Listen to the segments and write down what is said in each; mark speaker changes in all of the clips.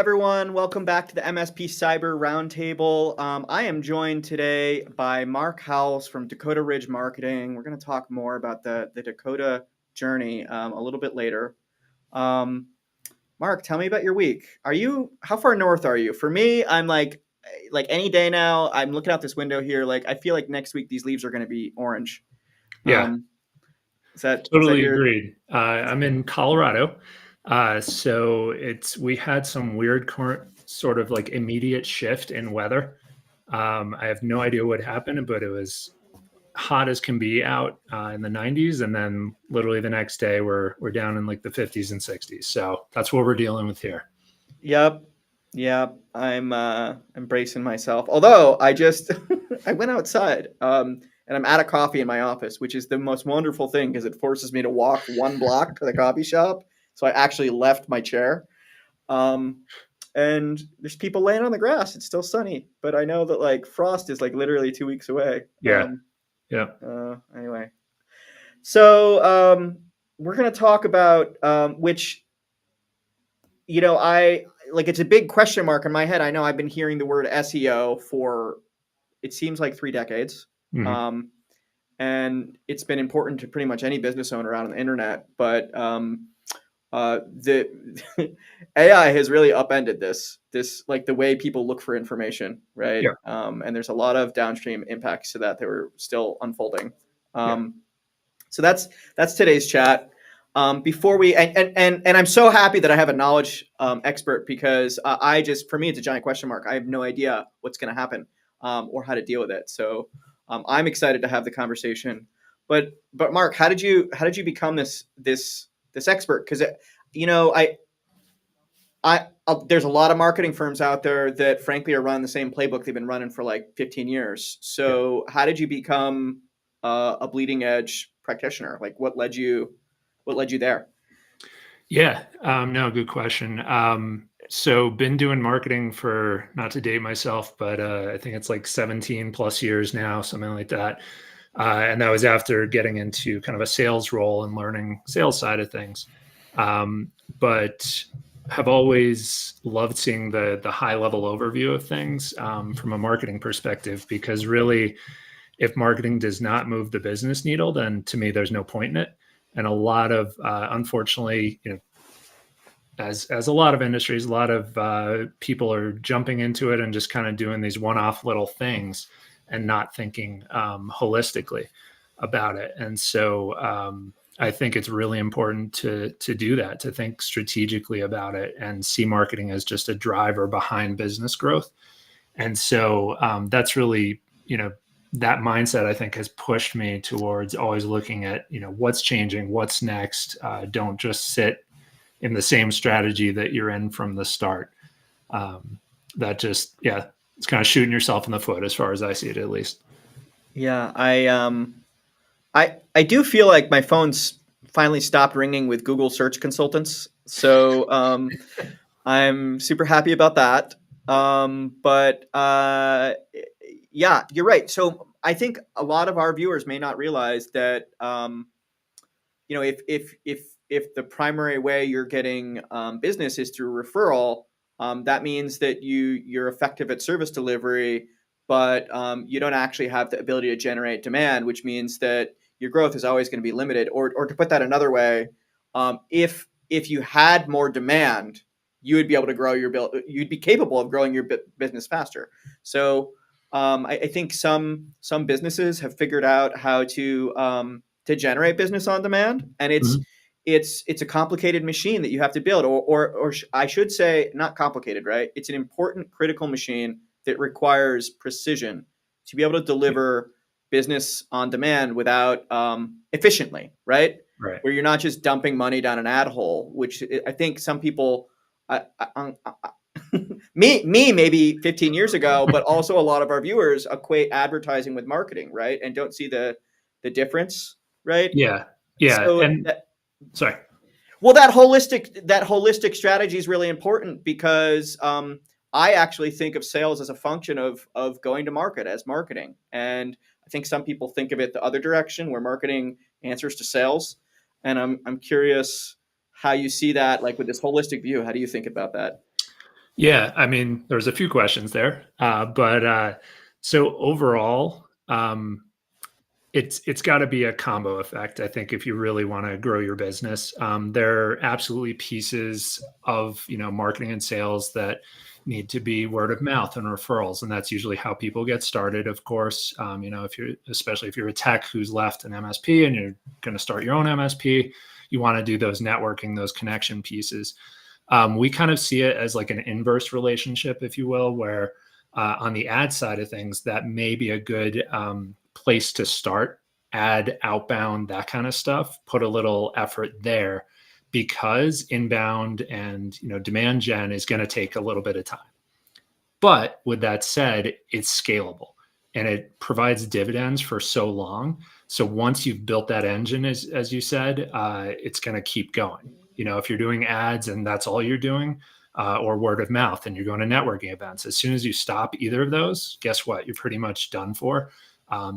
Speaker 1: everyone. Welcome back to the MSP Cyber Roundtable. I am joined today by Mark Howells from Dakota Ridge Marketing. We're going to talk more about the Dakota journey a little bit later. Mark, tell me about your week. How far north are you? For me, I'm like any day now. I'm looking out this window here. Like, I feel like next week these leaves are going to be orange.
Speaker 2: Yeah,
Speaker 1: Um, is that
Speaker 2: totally
Speaker 1: your?
Speaker 2: agreed. I'm in Colorado, so we had some weird sort of like immediate shift in weather. I have no idea what happened, but it was hot as can be out in the 90s, and then literally the next day we're down in like the 50s and 60s. So that's what we're dealing with here.
Speaker 1: Yep. Yep. I'm embracing myself. Although I just I went outside and I'm at a coffee in my office, which is the most wonderful thing because it forces me to walk one block to the coffee shop. So I actually left my chair. Um and there's people laying on the grass. It's still sunny, but I know that like frost is like literally 2 weeks away.
Speaker 2: Yeah, yeah,
Speaker 1: Anyway. So we're gonna talk about which I like it's a big question mark in my head. I know I've been hearing the word SEO for it seems like 3 decades.
Speaker 2: hmm
Speaker 1: Um, and it's been important to pretty much any business owner out on the internet. But the AI has really upended this like the way people look for information, right?
Speaker 2: yeah,
Speaker 1: And there's a lot of downstream impacts to that are still unfolding.
Speaker 2: yeah.
Speaker 1: Um, so that's today's chat. Before we and I'm so happy that I have a knowledge expert because I just for me it's a giant question mark. I have no idea what's going to happen or how to deal with it. So I'm excited to have the conversation. But Mark, how did you become this expert? Because there's a lot of marketing firms out there that frankly are running the same playbook they've been running for like 15 years.
Speaker 2: Yeah.
Speaker 1: So how did you become a bleeding edge practitioner? Like what led you there?
Speaker 2: Yeah, no, good question. So been doing marketing for, not to date myself, but I think it's like 17 plus years now, something like that. And that was after getting into kind of a sales role and learning sales side of things. But have always loved seeing the high level overview of things from a marketing perspective, because really, if marketing does not move the business needle, then to me, there's no point in it. And a lot of, unfortunately, as a lot of industries, a lot of people are jumping into it and just kind of doing these one-off little things and not thinking holistically about it. And so I think it's really important to do that, to think strategically about it and see marketing as just a driver behind business growth. And so that's really, that mindset I think has pushed me towards always looking at, what's changing, what's next. Don't just sit in the same strategy that you're in from the start. That just, yeah, it's kind of shooting yourself in the foot as far as I see it, at least.
Speaker 1: Yeah, I do feel like my phone's finally stopped ringing with Google search consultants. So I'm super happy about that. But yeah, you're right. So I think a lot of our viewers may not realize that if the primary way you're getting business is through referral, that means that you're effective at service delivery, but you don't actually have the ability to generate demand, which means that your growth is always going to be limited. Or to put that another way, if you had more demand, you would be able to grow you'd be capable of growing your business faster. So I think some businesses have figured out how to generate business on demand, and
Speaker 2: Mhm.
Speaker 1: it's a complicated machine that you have to build, or I should say, not complicated, right? It's an important critical machine that requires precision to be able to
Speaker 2: Yeah.
Speaker 1: deliver business on demand without efficiently, right?
Speaker 2: Right.
Speaker 1: Where you're not just dumping money down an ad hole, which I think some people, me maybe 15 years ago, but also a lot of our viewers equate advertising with marketing, right? And don't see the difference, right?
Speaker 2: Yeah. Yeah.
Speaker 1: So
Speaker 2: And sorry.
Speaker 1: well, that holistic strategy is really important because I actually think of sales as a function of going to market as marketing, and I think some people think of it the other direction, where marketing answers to sales. And I'm curious how you see that, like with this holistic view. How do you think about that?
Speaker 2: Yeah, I mean, there's a few questions there, but so overall, it's got to be a combo effect. I think if you really want to grow your business, there are absolutely pieces of marketing and sales that need to be word of mouth and referrals, and that's usually how people get started. Of course, if you're especially if you're a tech who's left an MSP and you're going to start your own MSP, you want to do those networking, those connection pieces. We kind of see it as like an inverse relationship, if you will, where on the ad side of things, that may be a good place to start, ad outbound, that kind of stuff, put a little effort there because inbound and demand gen is going to take a little bit of time. But with that said, it's scalable and it provides dividends for so long. So once you've built that engine, as you said, it's going to keep going. If you're doing ads and that's all you're doing, or word of mouth, and you're going to networking events, as soon as you stop either of those, guess what? You're pretty much done for.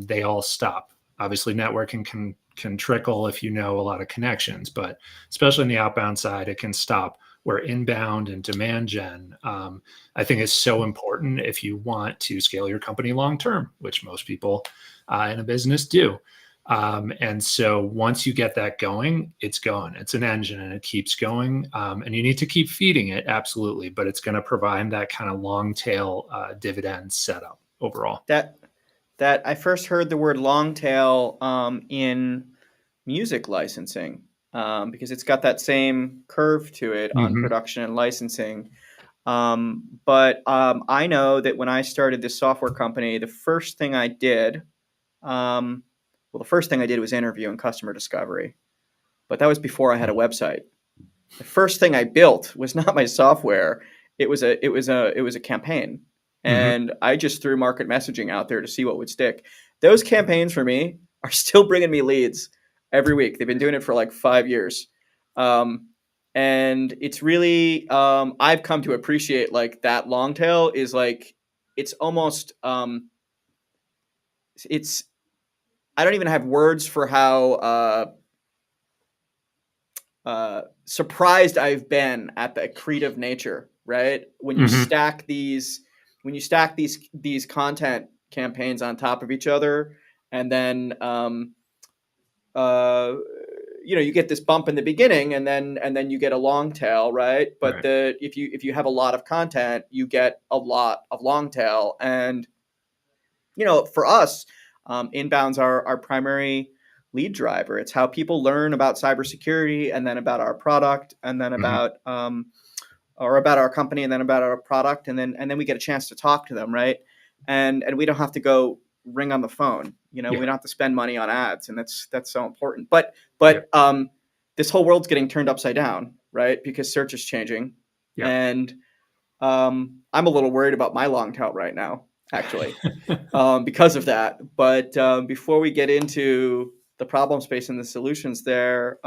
Speaker 2: They all stop. Obviously, networking can trickle if you know a lot of connections, but especially in the outbound side, it can stop. Where inbound and demand gen, I think is so important if you want to scale your company long term, which most people in a business do. And so once you get that going, it's going. It's an engine and it keeps going. And you need to keep feeding it, absolutely, but it's going to provide that kind of long tail dividend setup overall.
Speaker 1: That I first heard the word long tail in music licensing, because it's got that same curve to it on
Speaker 2: Hmm.
Speaker 1: production and licensing. But I know that when I started this software company, the first thing I did, the first thing I did was interview and customer discovery. But that was before I had a website. The first thing I built was not my software. It was a campaign,
Speaker 2: Hmm.
Speaker 1: and I just threw market messaging out there to see what would stick. Those campaigns for me are still bringing me leads every week. They've been doing it for like 5 years, um, and it's really I've come to appreciate like that long tail is like it's almost it's I don't even have words for how surprised I've been at the creative nature, right?
Speaker 2: Hmm.
Speaker 1: When you stack these content campaigns on top of each other, and then uh, you get this bump in the beginning, and then you get a long tail, right? But
Speaker 2: Right.
Speaker 1: the if you have a lot of content, you get a lot of long tail, and for us, inbound's our primary lead driver. It's how people learn about cybersecurity, and then about our product, and then
Speaker 2: Hmm.
Speaker 1: about our company, and then about our product, and then we get a chance to talk to them, right? And we don't have to go ring on the phone. We
Speaker 2: Yeah.
Speaker 1: don't have to spend money on ads, and that's so important.
Speaker 2: Yep.
Speaker 1: But this whole world's getting turned upside down, right? Because search is changing,
Speaker 2: Yep.
Speaker 1: and I'm a little worried about my long tail right now, actually, because of that. But before we get into the problem space and the solutions there,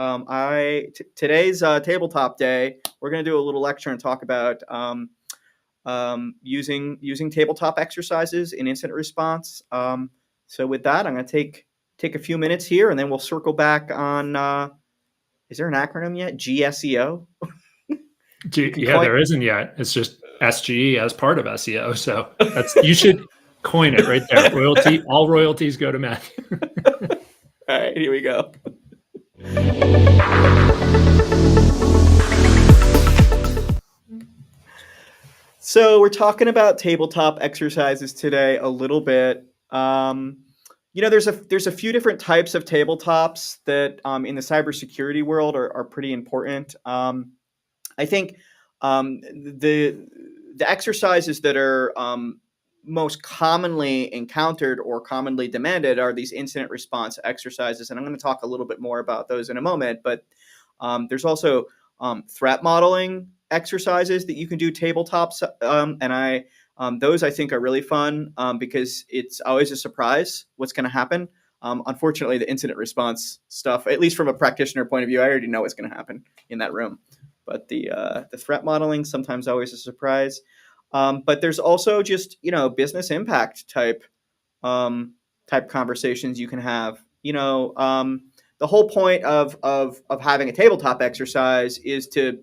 Speaker 1: today's tabletop day, we're going to do a little lecture and talk about using tabletop exercises in incident response. So with that, I'm going to take a few minutes here, and then we'll circle back on. Is there an acronym yet? GSEO. We can
Speaker 2: Yeah,
Speaker 1: coin.
Speaker 2: there isn't yet. It's just SGE as part of SEO. So you should coin it right there. All royalties go to Matt.
Speaker 1: All right, here we go. So we're talking about tabletop exercises today a little bit. There's a few different types of tabletops that in the cybersecurity world are pretty important. I think the exercises that are most commonly encountered or commonly demanded are these incident response exercises, and I'm going to talk a little bit more about those in a moment. But there's also threat modeling exercises that you can do tabletops, and those I think are really fun because it's always a surprise what's going to happen. Unfortunately, the incident response stuff, at least from a practitioner point of view, I already know what's going to happen in that room. But the threat modeling sometimes always a surprise. But there's also just business impact type conversations you can have. The whole point of having a tabletop exercise is to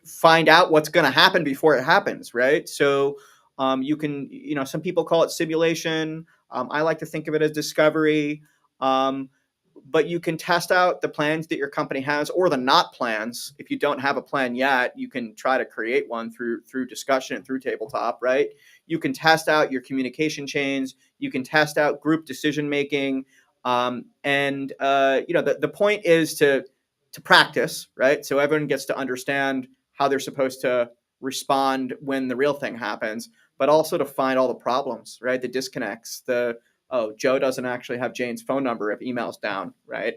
Speaker 1: find out what's going to happen before it happens, right? So you can, some people call it simulation. I like to think of it as discovery. Um, but you can test out the plans that your company has, or the not plans. If you don't have a plan yet, you can try to create one through discussion and through tabletop, right? You can test out your communication chains. You can test out group decision making. The point is to practice, right? So everyone gets to understand how they're supposed to respond when the real thing happens, but also to find all the problems, right? The disconnects, Joe doesn't actually have Jane's phone number if email's down, right?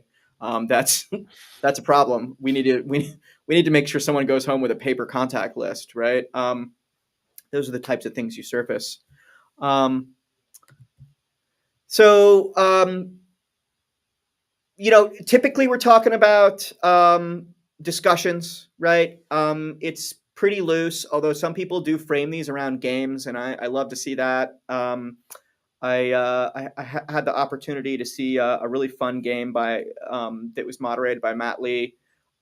Speaker 1: That's that's a problem. We need to make sure someone goes home with a paper contact list, right? Those are the types of things you surface. Um, so typically we're talking about discussions, right? It's pretty loose, although some people do frame these around games, and I love to see that. I had the opportunity to see a really fun game that was moderated by Matt Lee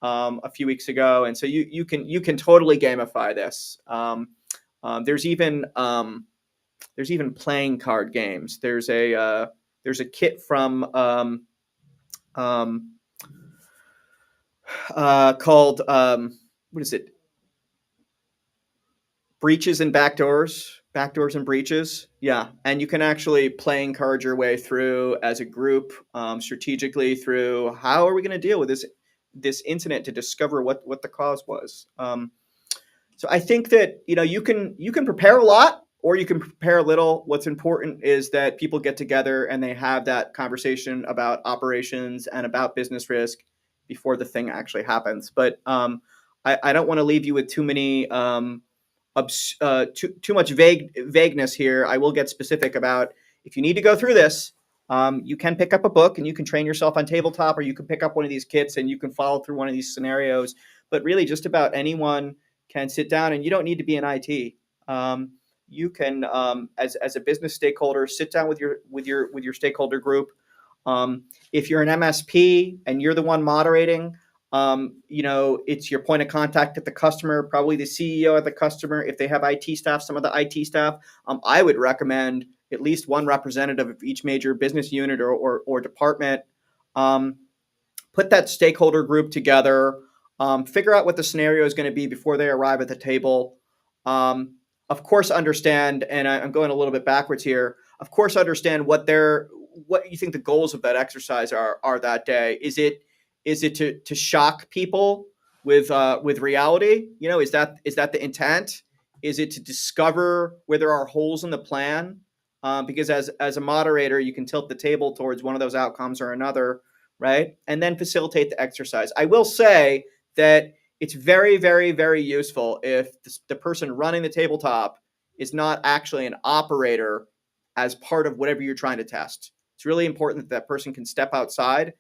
Speaker 1: a few weeks ago, and so you can totally gamify this. There's even playing card games. There's a kit from um, called what is it? Breaches and backdoors and breaches. Yeah, and you can actually playing card your way through as a group, strategically through how are we going to deal with this incident to discover what the cause was. So I think that you can prepare a lot or you can prepare a little. What's important is that people get together and they have that conversation about operations and about business risk before the thing actually happens. But I don't want to leave you with too many too much vagueness here. I will get specific about if you need to go through this. You can pick up a book and you can train yourself on tabletop, or you can pick up one of these kits and you can follow through one of these scenarios. But really, just about anyone can sit down, and you don't need to be in IT. You can, as a business stakeholder, sit down with your stakeholder group. If you're an MSP and you're the one moderating, it's your point of contact at the customer, probably the CEO at the customer. If they have IT staff, some of the IT staff, I would recommend at least one representative of each major business unit or department. Um, Put that stakeholder group together, figure out what the scenario is going to be before they arrive at the table. Um, of course, understand, and I'm going a little bit backwards here. Of course, understand what you think the goals of that exercise are that day. Is it to shock people with reality? Is that the intent? Is it to discover where there are holes in the plan? Because as a moderator, you can tilt the table towards one of those outcomes or another, right? And then facilitate the exercise. I will say that it's very, very, very useful if the person running the tabletop is not actually an operator as part of whatever you're trying to test. It's really important that that person can step outside,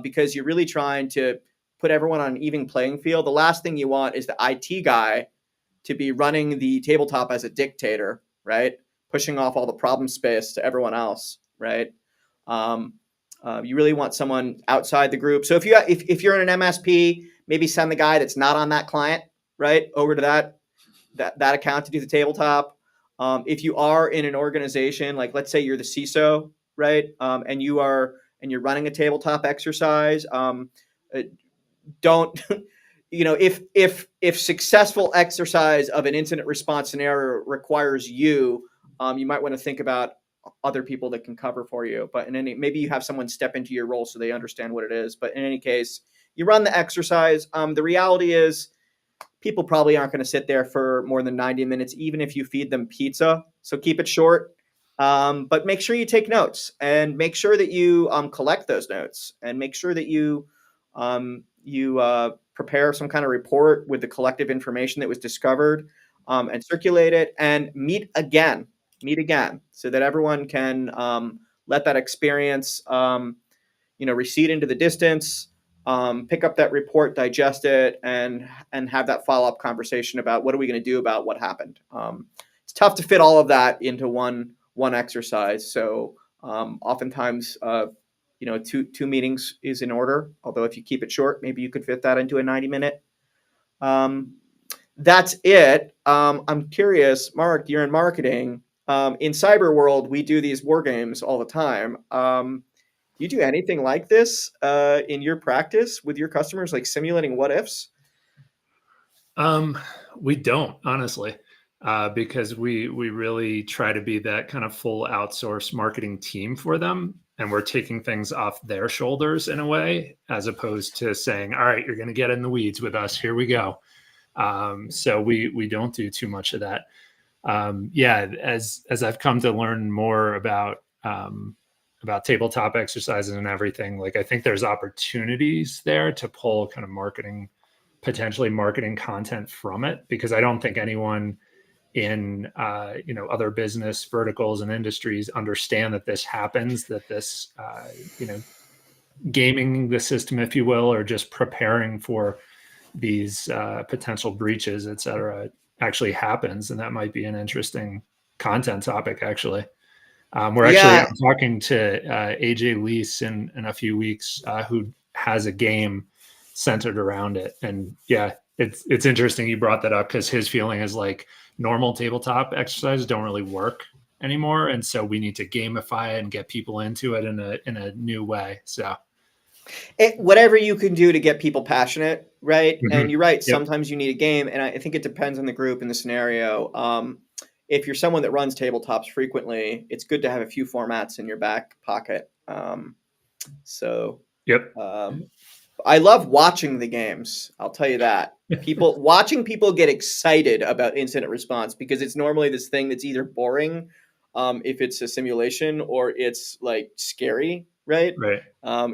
Speaker 1: because you're really trying to put everyone on an even playing field. The last thing you want is the IT guy to be running the tabletop as a dictator, right? Pushing off all the problem space to everyone else, right? Um, you really want someone outside the group. So if you're in an MSP, maybe send the guy that's not on that client, right, over to that account to do the tabletop. If you are in an organization, like let's say you're the CISO, right, and you're running a tabletop exercise, don't if successful exercise of an incident response scenario requires you might want to think about other people that can cover for you. But maybe you have someone step into your role so they understand what it is. But in any case, you run the exercise. The reality is people probably aren't going to sit there for more than 90 minutes, even if you feed them pizza. So keep it short. But make sure you take notes and make sure that you collect those notes and make sure that you prepare some kind of report with the collective information that was discovered, and circulate it and meet again so that everyone can let that experience recede into the distance, pick up that report, digest it, and have that follow-up conversation about what are we going to do about what happened. It's tough to fit all of that into one exercise. So oftentimes, two meetings is in order. Although if you keep it short, maybe you could fit that into a 90-minute. That's it. I'm curious, Mark, you're in marketing. In cyber world, we do these war games all the time. Do you do anything like this in your practice with your customers, like simulating what ifs?
Speaker 2: Um, we don't honestly, because we really try to be that kind of full outsource marketing team for them, and we're taking things off their shoulders in a way, as opposed to saying, "All right, you're going to get in the weeds with us. Here we go." So we don't do too much of that. Yeah, as I've come to learn more about tabletop exercises and everything, like I think there's opportunities there to pull kind of potentially marketing content from it, because I don't think anyone in other business verticals and industries understand that this happens, that this gaming the system, if you will, or just preparing for these potential breaches, et cetera, actually happens. And that might be an interesting content topic, actually.
Speaker 1: Yeah,
Speaker 2: I'm talking to AJ Lease in a few weeks, who has a game centered around it. And yeah, it's interesting you brought that up, because his feeling is like normal tabletop exercises don't really work anymore. And so we need to gamify it and get people into it in a new way. So
Speaker 1: whatever you can do to get people passionate, right? And
Speaker 2: mhm.
Speaker 1: you're right.
Speaker 2: Yep.
Speaker 1: Sometimes you need a game, and I think it depends on the group and the scenario. If you're someone that runs tabletops frequently, it's good to have a few formats in your back pocket. So
Speaker 2: Yep.
Speaker 1: um, I love watching the games. I'll tell you that. Watching people get excited about incident response, because it's normally this thing that's either boring, if it's a simulation, or it's like scary, right?
Speaker 2: Right.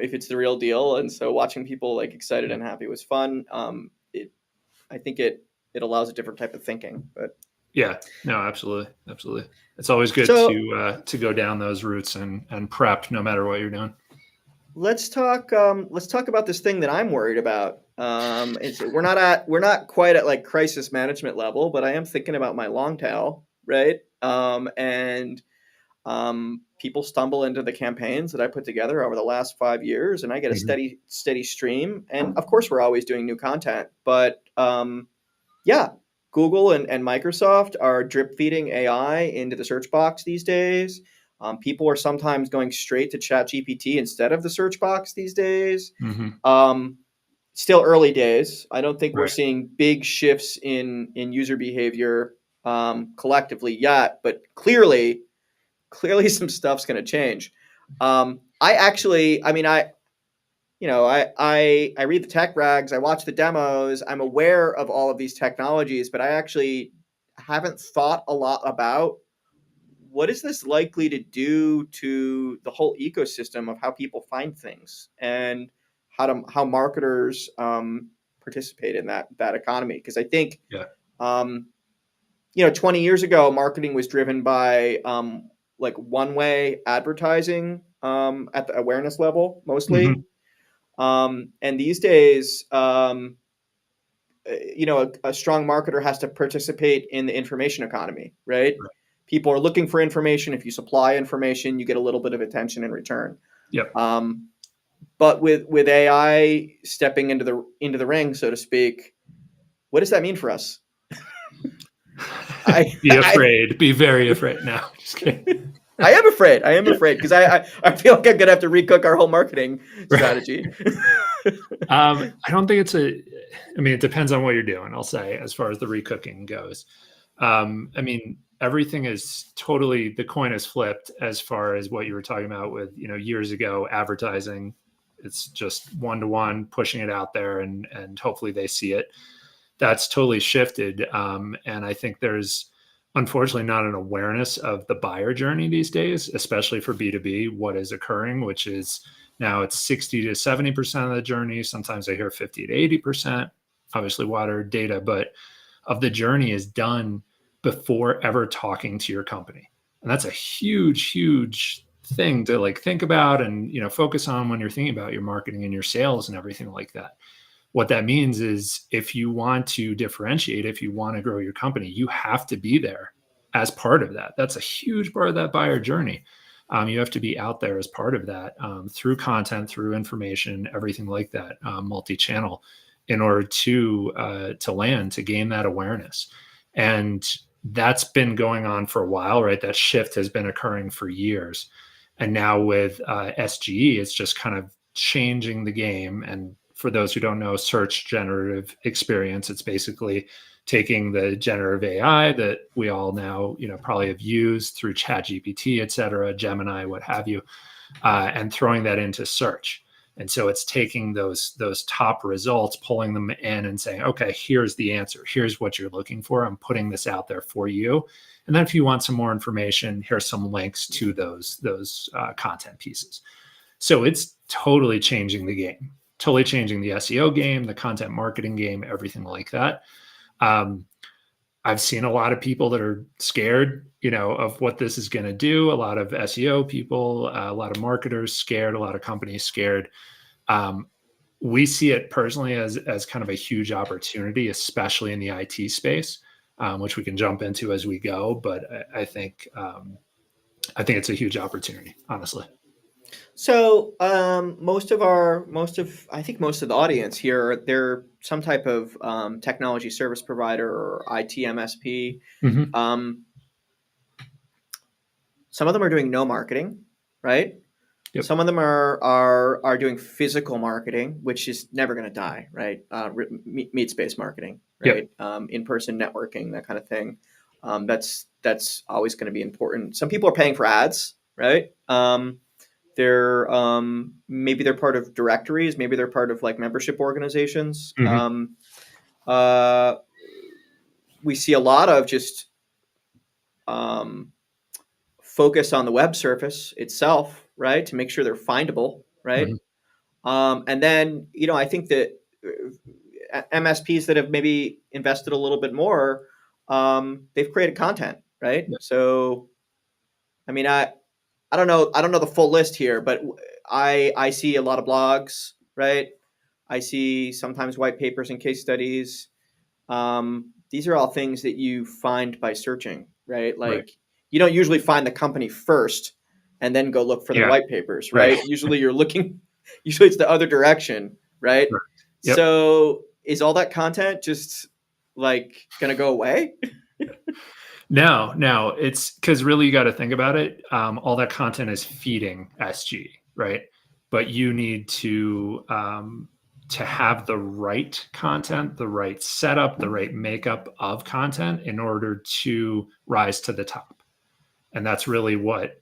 Speaker 1: If it's the real deal. And so watching people like excited
Speaker 2: Yeah.
Speaker 1: and happy was fun. I think it allows a different type of thinking. But
Speaker 2: Yeah. No, absolutely. Absolutely. It's always good
Speaker 1: so
Speaker 2: to go down those routes and prep no matter what you're doing.
Speaker 1: let's talk. Let's talk about this thing that I'm worried about. We're not quite at like crisis management level, but I am thinking about my long tail, right? And people stumble into the campaigns that I put together over the last 5 years, and I get a
Speaker 2: Mhm.
Speaker 1: steady stream. And of course, we're always doing new content, but yeah, Google and Microsoft are drip feeding AI into the search box these days. People are sometimes going straight to ChatGPT instead of the search box these days.
Speaker 2: Mhm.
Speaker 1: Um, Still early days. I don't think we're
Speaker 2: Right.
Speaker 1: seeing big shifts in user behavior collectively yet, but clearly some stuff's going to change. I actually, I mean, I read the tech rags, I watch the demos, I'm aware of all of these technologies, but I actually haven't thought a lot about what is this likely to do to the whole ecosystem of how people find things, and how marketers participate in that economy. Because I think
Speaker 2: Yeah.
Speaker 1: um, 20 years ago, marketing was driven by like one way advertising at the awareness level mostly.
Speaker 2: Mhm.
Speaker 1: And these days, a strong marketer has to participate in the information economy, right?
Speaker 2: Right.
Speaker 1: People are looking for information. If you supply information, you get a little bit of attention in return.
Speaker 2: Yep.
Speaker 1: Um, but with AI stepping into the ring, so to speak, what does that mean for us? I
Speaker 2: Be
Speaker 1: I,
Speaker 2: afraid. Be very afraid. No, just kidding.
Speaker 1: I am afraid. I am afraid because I feel like I'm gonna have to recook our whole marketing
Speaker 2: Right.
Speaker 1: strategy.
Speaker 2: I don't think I mean, it depends on what you're doing, I'll say, as far as the recooking goes. I mean, everything is totally, the coin is flipped as far as what you were talking about with, years ago, advertising. It's just one to one, pushing it out there, and hopefully they see it. That's totally shifted. And I think there's unfortunately not an awareness of the buyer journey these days, especially for B2B, what is occurring, which is now it's 60 to 70% of the journey. Sometimes I hear 50 to 80%, obviously water data, but of the journey is done before ever talking to your company. And that's a huge, huge thing to like think about and focus on when you're thinking about your marketing and your sales and everything like that. What that means is if you want to differentiate, if you want to grow your company, you have to be there as part of that. That's a huge part of that buyer journey. You have to be out there as part of that, through content, through information, everything like that, multi-channel. in order to land, to gain that awareness. And that's been going on for a while, right? That shift has been occurring for years. And now with SGE, it's just kind of changing the game. And for those who don't know, search generative experience, it's basically taking the generative AI that we all now, probably have used through ChatGPT, et cetera, Gemini, what have you, and throwing that into search. And so it's taking those top results, pulling them in and saying, okay, here's the answer. Here's what you're looking for. I'm putting this out there for you. And then if you want some more information, here's some links to those content pieces. So it's totally changing the game, totally changing the SEO game, the content marketing game, everything like that. I've seen a lot of people that are scared, of what this is going to do. A lot of SEO people, a lot of marketers scared, a lot of companies scared. We see it personally as kind of a huge opportunity, especially in the IT space, which we can jump into as we go. But I think it's a huge opportunity, honestly.
Speaker 1: So most of the audience here, they're some type of technology service provider or IT MSP.
Speaker 2: Mm-hmm.
Speaker 1: Some of them are doing no marketing, right?
Speaker 2: Yep.
Speaker 1: Some of them are doing physical marketing, which is never going to die, right? Meet space marketing, right?
Speaker 2: Yep.
Speaker 1: In-person networking, that kind of thing. That's always going to be important. Some people are paying for ads, right? They're maybe they're part of directories, maybe they're part of like membership organizations.
Speaker 2: Mm-hmm.
Speaker 1: We see a lot of just focus on the web surface itself, right, to make sure they're findable, right? And then I think that MSPs that have maybe invested a little bit more, they've created content, right?
Speaker 2: Yep.
Speaker 1: So, I mean, I don't know the full list here, but I see a lot of blogs, right? I see sometimes white papers and case studies. These are all things that you find by searching, right? Like
Speaker 2: Right.
Speaker 1: you don't usually find the company first and then go look for their
Speaker 2: Yeah.
Speaker 1: white papers,
Speaker 2: Right.
Speaker 1: right? Usually it's the other direction, right?
Speaker 2: Right. Yep.
Speaker 1: So is all that content just like going to go away?
Speaker 2: No, it's because really you got to think about it. All that content is feeding SG, right? But you need to have the right content, the right setup, the right makeup of content in order to rise to the top. And that's really what,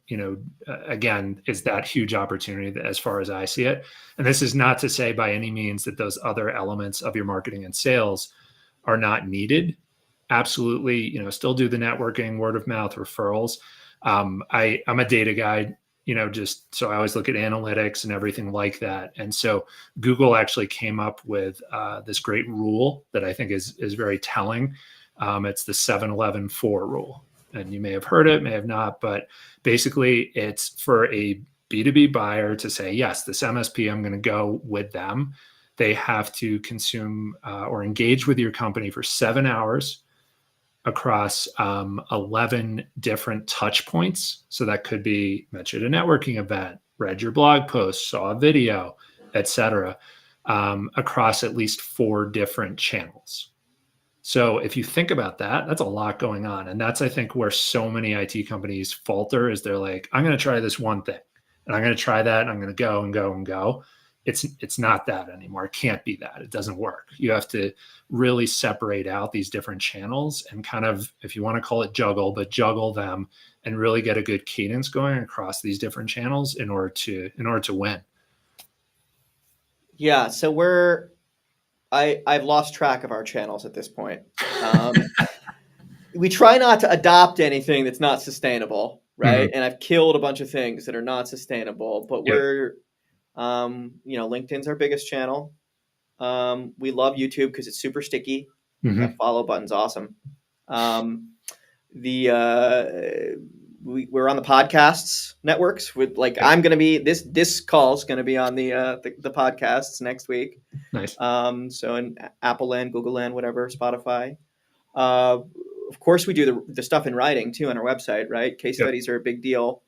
Speaker 2: again, is that huge opportunity as far as I see it. And this is not to say by any means that those other elements of your marketing and sales are not needed. Absolutely, still do the networking, word of mouth, referrals. I'm a data guy, just so I always look at analytics and everything like that. And so Google actually came up with this great rule that I think is very telling. It's the 7-11-4 rule. And you may have heard it, may have not, but basically it's for a B2B buyer to say, yes, this MSP, I'm going to go with them. They have to consume or engage with your company for 7 hours across 11 different touch points. So that could be mentioned a networking event, read your blog post, saw a video, etc., across at least 4 different channels. So if you think about that, that's a lot going on. And that's, I think, where so many IT companies falter is they're like, I'm going to try this one thing and I'm going to try that and I'm going to go and go and go. It's not that anymore. It can't be that. It doesn't work. You have to really separate out these different channels and kind of, if you want to call it juggle them and really get a good cadence going across these different channels in order to win.
Speaker 1: Yeah. So I've lost track of our channels at this point. We try not to adopt anything that's not sustainable, right?
Speaker 2: Mm-hmm.
Speaker 1: And I've killed a bunch of things that are not sustainable, but
Speaker 2: Yep.
Speaker 1: LinkedIn's our biggest channel. We love YouTube because it's super sticky.
Speaker 2: Mm-hmm.
Speaker 1: That follow button's awesome. We're on the podcasts networks with like, I'm going to be this call's going to be on the podcasts next week.
Speaker 2: Nice.
Speaker 1: So in Apple land, Google land, whatever, Spotify. Of course we do the stuff in writing too on our website, right? Case studies are a big deal.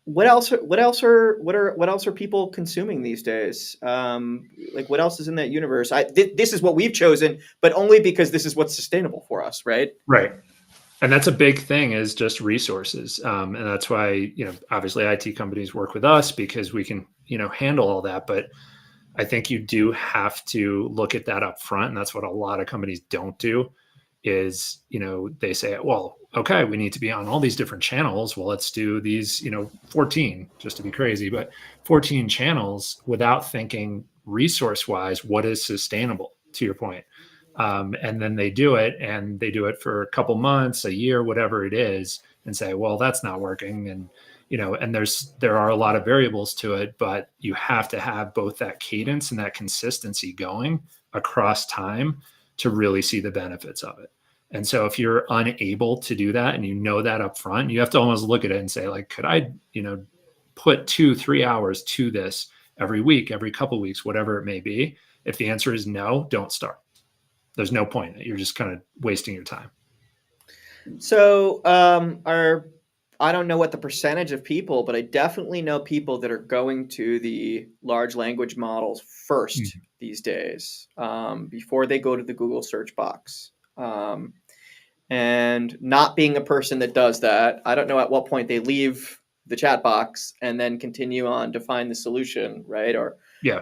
Speaker 1: what else are people consuming these days? Like what else is in that universe? This is what we've chosen, but only because this is what's sustainable for us, right?
Speaker 2: Right. And that's a big thing, is just resources. And that's why, obviously IT companies work with us because we can, handle all that. But I think you do have to look at that up front. And that's what a lot of companies don't do is, they say, well, okay, we need to be on all these different channels. Well, let's do these, 14, just to be crazy, but 14 channels without thinking resource wise, what is sustainable, to your point. And then they do it, and they do it for a couple months, a year, whatever it is, and say, well, that's not working. And, and there are a lot of variables to it, but you have to have both that cadence and that consistency going across time to really see the benefits of it. And so if you're unable to do that and that up front, you have to almost look at it and say, like, could I, put 2-3 hours to this every week, every couple of weeks, whatever it may be? If the answer is no, don't start. There's no point. You're just kind of wasting your time.
Speaker 1: So, I don't know what the percentage of people, but I definitely know people that are going to the large language models first these days, before they go to the Google search box. And not being a person that does that, I don't know at what point they leave the chat box and then continue on to find the solution, right?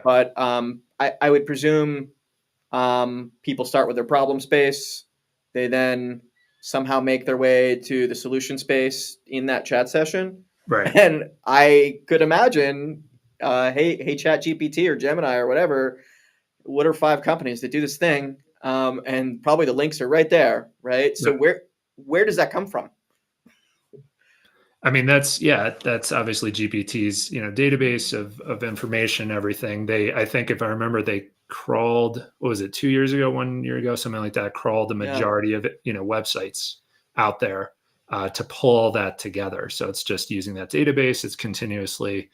Speaker 1: But I would presume people start with their problem space. They then somehow make their way to the solution space in that chat session.
Speaker 2: Right.
Speaker 1: And I could imagine, hey, Chat GPT or Gemini or whatever, what are 5 companies that do this thing? And probably the links are right there, right? So where does that come from?
Speaker 2: I mean, that's obviously GPT's, database of information, everything. I think if I remember, they crawled, what was it, 2 years ago, 1 year ago, something like that, crawled the majority of it, websites out there to pull all that together. So it's just using that database. It's continuously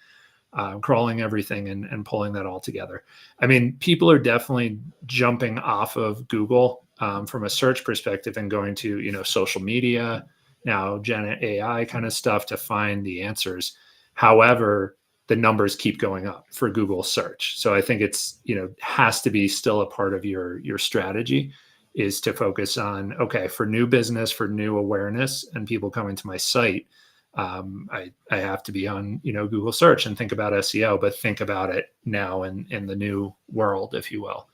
Speaker 2: crawling everything and pulling that all together. I mean, people are definitely jumping off of Google from a search perspective and going to, social media, now Gen AI kind of stuff to find the answers. However, the numbers keep going up for Google search. So I think it's, has to be still a part of your strategy, is to focus on, okay, for new business, for new awareness and people coming to my site, I have to be on, Google search and think about SEO, but think about it now in the new world, if you will.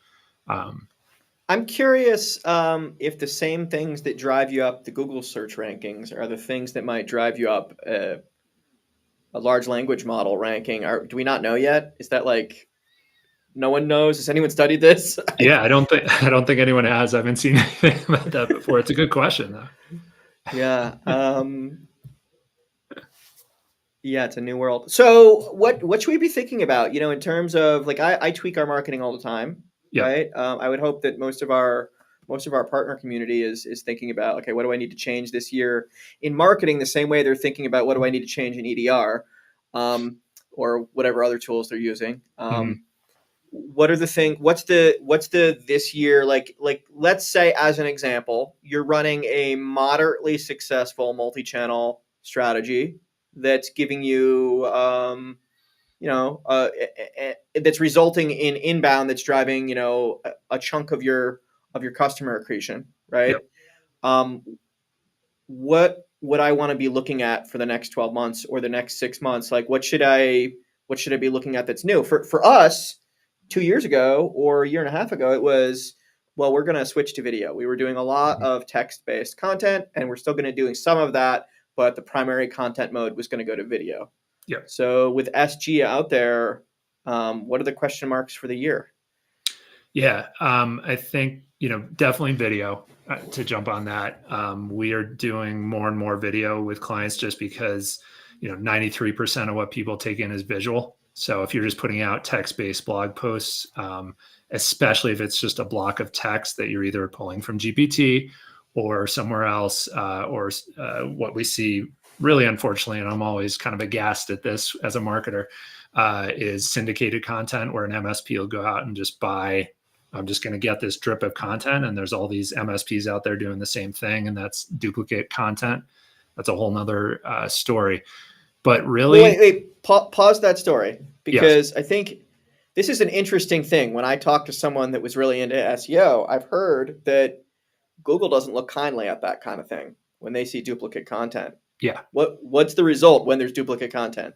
Speaker 1: I'm curious if the same things that drive you up the Google search rankings are the things that might drive you up a large language model ranking. Do we not know yet? Is that like no one knows? Has anyone studied this?
Speaker 2: Yeah, I don't think anyone has. I haven't seen anything about that before. It's a good question, though.
Speaker 1: Yeah. Yeah, it's a new world. So what should we be thinking about? In terms of like I tweak our marketing all the time, right? I would hope that most of our partner community is thinking about, okay, what do I need to change this year in marketing? The same way they're thinking about what do I need to change in EDR, or whatever other tools they're using. What are the thing? What's the this year like? Let's say, as an example, you're running a moderately successful multi-channel strategy that's giving you, that's resulting in inbound that's driving, a chunk of your customer accretion, right? What would I want to be looking at for the next 12 months or the next 6 months? Like, what should I be looking at that's new for us? 2 years ago or a year and a half ago, it was, well, we're going to switch to video. We were doing a lot of text-based content, and we're still going to doing some of that, but the primary content mode was going to go to video.
Speaker 2: Yeah.
Speaker 1: So with SG out there, what are the question marks for the year?
Speaker 2: Yeah, I think, definitely video, to jump on that. We are doing more and more video with clients just because, 93% of what people take in is visual. So if you're just putting out text-based blog posts, especially if it's just a block of text that you're either pulling from GPT or somewhere else, or what we see really, unfortunately, and I'm always kind of aghast at this as a marketer, is syndicated content where an MSP will go out and just buy, I'm just going to get this drip of content, and there's all these MSPs out there doing the same thing, and that's duplicate content. That's a whole nother story. But
Speaker 1: Well,
Speaker 2: really,
Speaker 1: wait. Pause that story
Speaker 2: yes,
Speaker 1: because I think this is an interesting thing. When I talk to someone that was really into SEO, I've heard that Google doesn't look kindly at that kind of thing when they see duplicate content.
Speaker 2: yeah,
Speaker 1: What's the result when there's duplicate content?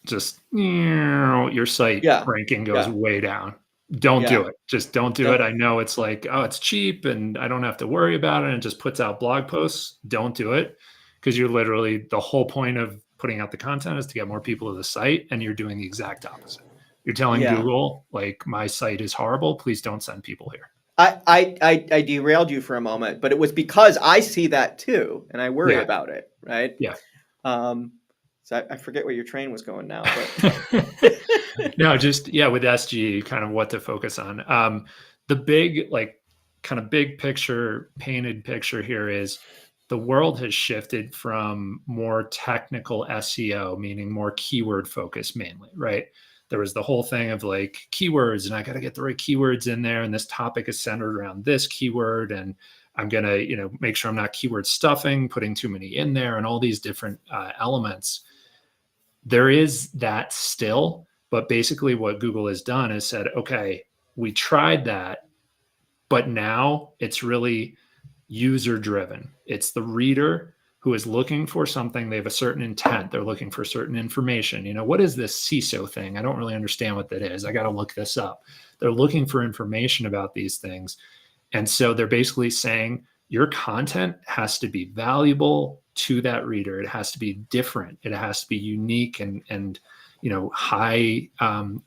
Speaker 2: just your site
Speaker 1: Yeah,
Speaker 2: ranking goes
Speaker 1: yeah,
Speaker 2: way down. Don't do
Speaker 1: yeah.
Speaker 2: it. Just don't do it.
Speaker 1: Don't.
Speaker 2: I know it's like, oh, it's cheap and I don't have to worry about it and it just puts out blog posts. Don't do it because you're literally the whole point of putting out the content is to get more people to the site and you're doing the exact opposite. You're telling
Speaker 1: Yeah.
Speaker 2: Google, like, my site is horrible. Please don't send people here.
Speaker 1: I derailed you for a moment, but it was because I see that too, and I worry
Speaker 2: Yeah.
Speaker 1: about it. Right.
Speaker 2: Yeah.
Speaker 1: Um, so I forget where your train was going now, but
Speaker 2: No, just yeah, with SG, kind of what to focus on. The big, like, kind of big picture, painted picture here is the world has shifted from more technical SEO, meaning more keyword focused mainly, right? There was the whole thing of like keywords, and I got to get the right keywords in there, and this topic is centered around this keyword, and I'm gonna, make sure I'm not keyword stuffing, putting too many in there, and all these different elements. There is that still, but basically what Google has done is said, okay, we tried that, but now it's really user driven. It's the reader who is looking for something. They have a certain intent. They're looking for certain information. What is this CISO thing? I don't really understand what that is. I got to look this up. They're looking for information about these things. And so they're basically saying your content has to be valuable to that reader. It has to be different. It has to be unique and high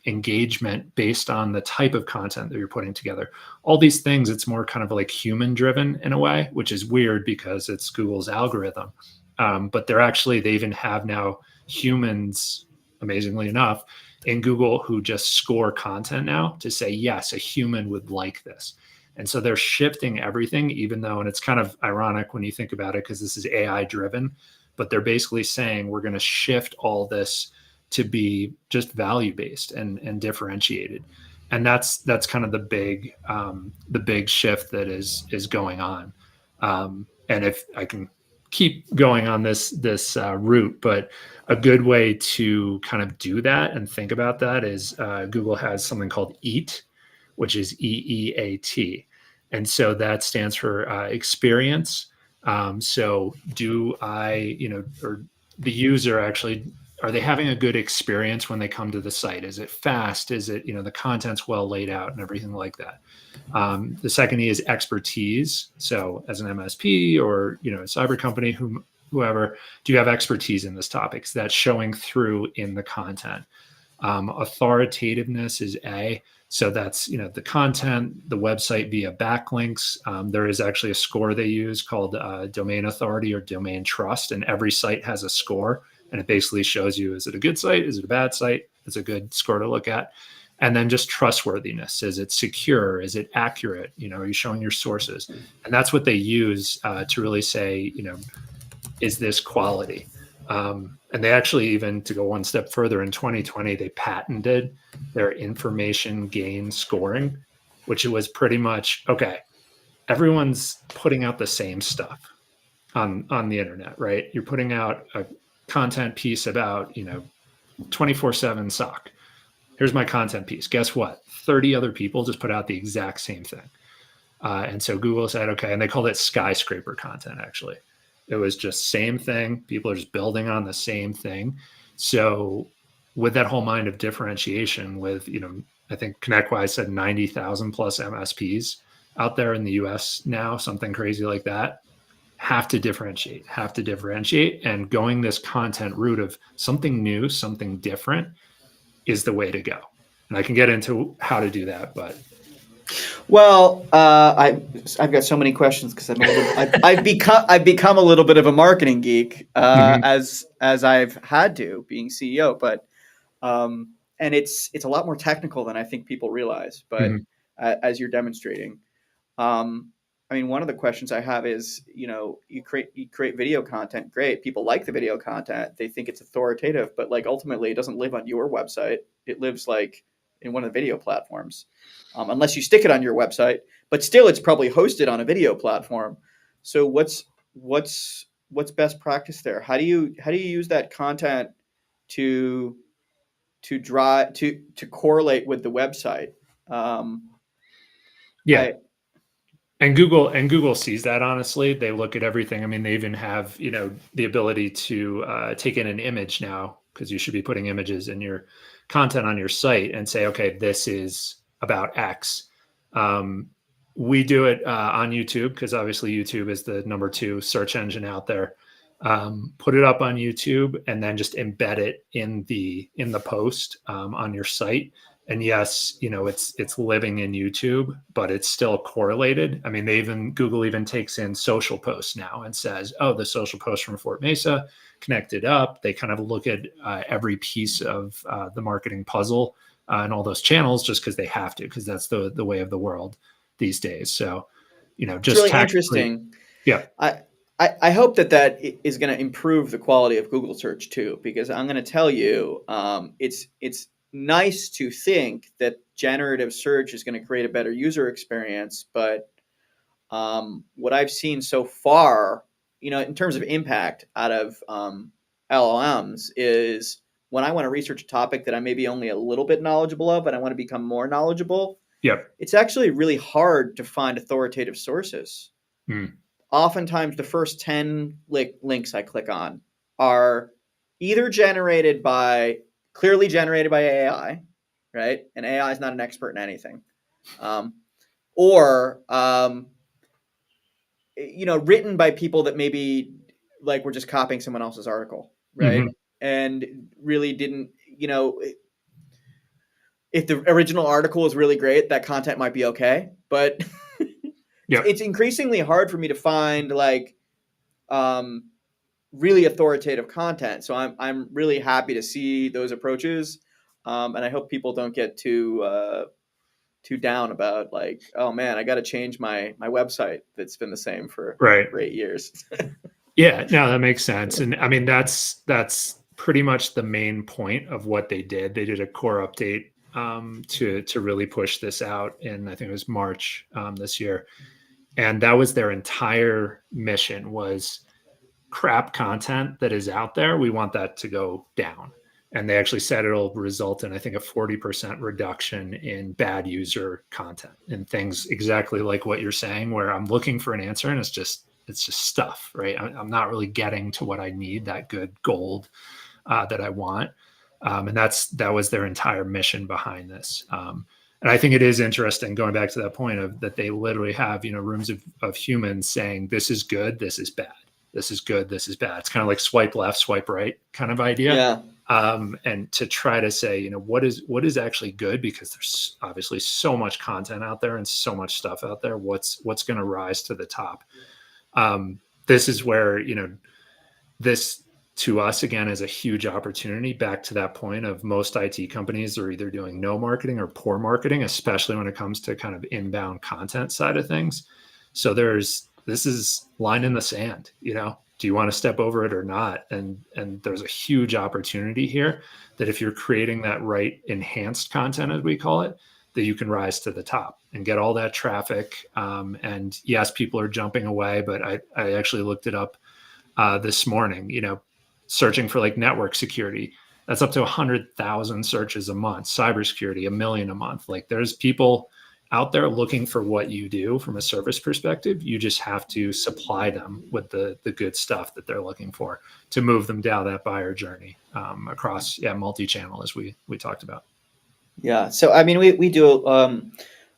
Speaker 2: engagement based on the type of content that you're putting together. All these things, it's more kind of like human driven in a way, which is weird because it's Google's algorithm. But they even have now humans, amazingly enough, in Google who just score content now to say, yes, a human would like this. And so they're shifting everything, even though, and it's kind of ironic when you think about it, because this is AI driven, but they're basically saying we're going to shift all this to be just value based and differentiated. And that's kind of the big shift that is going on. And if I can keep going on this route, but a good way to kind of do that and think about that is Google has something called EAT, which is EEAT. And so that stands for experience. So do I, or the user actually, are they having a good experience when they come to the site? Is it fast? Is it, the content's well laid out and everything like that? The second E is expertise. So as an MSP or, a cyber company, whoever, do you have expertise in this topic? So that's showing through in the content. Authoritativeness is A. So that's, the content, the website via backlinks. There is actually a score they use called domain authority or domain trust, and every site has a score, and it basically shows you, is it a good site? Is it a bad site? It's a good score to look at. And then just trustworthiness. Is it secure? Is it accurate? Are you showing your sources? And that's what they use to really say, is this quality? And they actually, even to go one step further, in 2020, they patented their information gain scoring, which was pretty much, okay, everyone's putting out the same stuff on the internet, right? You're putting out a content piece about, 24/7 SOC. Here's my content piece. Guess what? 30 other people just put out the exact same thing. And so Google said, okay, and they called it skyscraper content, actually. It was just same thing. People are just building on the same thing. So with that whole mind of differentiation with, I think ConnectWise said 90,000 plus MSPs out there in the US now, something crazy like that, have to differentiate. And going this content route of something new, something different is the way to go. And I can get into how to do that, but
Speaker 1: Well, I've got so many questions because I've become a little bit of a marketing geek
Speaker 2: Mhm.
Speaker 1: as I've had to being CEO, but and it's a lot more technical than I think people realize. But
Speaker 2: Mhm.
Speaker 1: as you're demonstrating, um, I mean, one of the questions I have is, you create video content, great. People like the video content, they think it's authoritative, but like ultimately, it doesn't live on your website. It lives like in one of the video platforms, unless you stick it on your website. But still, it's probably hosted on a video platform. So what's best practice there? How do you use that content to to correlate with the website. Um,
Speaker 2: Yeah.
Speaker 1: I
Speaker 2: And Google sees that, honestly. They look at everything. I mean, they even have, the ability to take in an image now, because you should be putting images in your content on your site and say, okay, this is about X. Um, we do it on YouTube, because obviously YouTube is the number 2 search engine out there. Put it up on YouTube and then just embed it in the post on your site. And yes, it's living in YouTube, but it's still correlated. I mean, Google even takes in social posts now and says, oh, the social post from Fort Mesa connected up. They kind of look at every piece of the marketing puzzle and all those channels, just because they have to, because that's the way of the world these days. So,
Speaker 1: it's
Speaker 2: just
Speaker 1: really
Speaker 2: tactically.
Speaker 1: interesting.
Speaker 2: Yeah.
Speaker 1: I hope that is going to improve the quality of Google search too, because I'm going to tell you, it's nice to think that generative search is going to create a better user experience, but what I've seen so far, in terms of impact out of LLMs, is when I want to research a topic that I may be only a little bit knowledgeable of, and I want to become more knowledgeable,
Speaker 2: Yep.
Speaker 1: it's actually really hard to find authoritative sources.
Speaker 2: Mm.
Speaker 1: Oftentimes the first 10 links I click on are either clearly generated by AI, right? And AI is not an expert in anything. Or written by people that maybe like were just copying someone else's article, right?
Speaker 2: Hmm.
Speaker 1: And really didn't, if the original article is really great, that content might be okay, but
Speaker 2: Yep.
Speaker 1: it's increasingly hard for me to find um, really authoritative content. So I'm really happy to see those approaches, and I hope people don't get too down about like, oh man, I got to change my website that's been the same
Speaker 2: Right.
Speaker 1: for 8 years.
Speaker 2: Yeah, no, that makes sense. And I mean, that's pretty much the main point of what they did. They did a core update to really push this out in, I think it was March this year, and that was their entire mission, was crap content that is out there. We want that to go down. And they actually said it'll result in, I think, a 40% reduction in bad user content and things exactly like what you're saying, where I'm looking for an answer and it's just stuff, right? I'm not really getting to what I need, that good gold that I want. And that was their entire mission behind this. And I think it is interesting, going back to that point of that they literally have, rooms of humans saying, this is good, this is bad. This is good, this is bad. It's kind of like swipe left, swipe right kind of idea.
Speaker 1: Yeah.
Speaker 2: And to try to say, what is actually good, because there's obviously so much content out there and so much stuff out there. What's going to rise to the top? This is where, this to us again is a huge opportunity. Back to that point of most IT companies are either doing no marketing or poor marketing, especially when it comes to kind of inbound content side of things. So this is line in the sand, do you want to step over it or not? And there's a huge opportunity here that if you're creating that right enhanced content, as we call it, that you can rise to the top and get all that traffic. And yes, people are jumping away, but I actually looked it up this morning, searching for like network security. That's up to 100,000 searches a month. Cybersecurity, 1 million a month. Like, there's people out there looking for what you do from a service perspective. You just have to supply them with the good stuff that they're looking for to move them down that buyer journey across multi-channel, as we talked about.
Speaker 1: Yeah. So I mean, we do a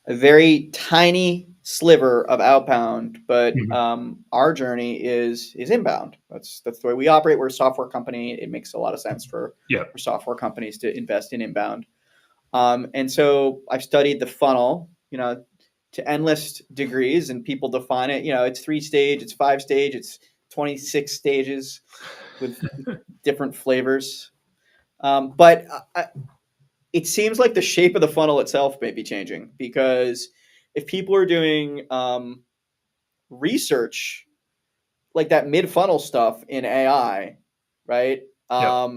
Speaker 1: very tiny sliver of outbound, but
Speaker 2: Mhm.
Speaker 1: our journey is inbound. That's the way we operate. We're a software company. It makes a lot of sense
Speaker 2: Yeah.
Speaker 1: for software companies to invest in inbound. And so I've studied the funnel, to endless degrees, and people define it. It's 3 stage, it's 5 stage, it's 26 stages with different flavors. But it seems like the shape of the funnel itself may be changing, because if people are doing research like that mid funnel stuff in AI, right?
Speaker 2: Yep.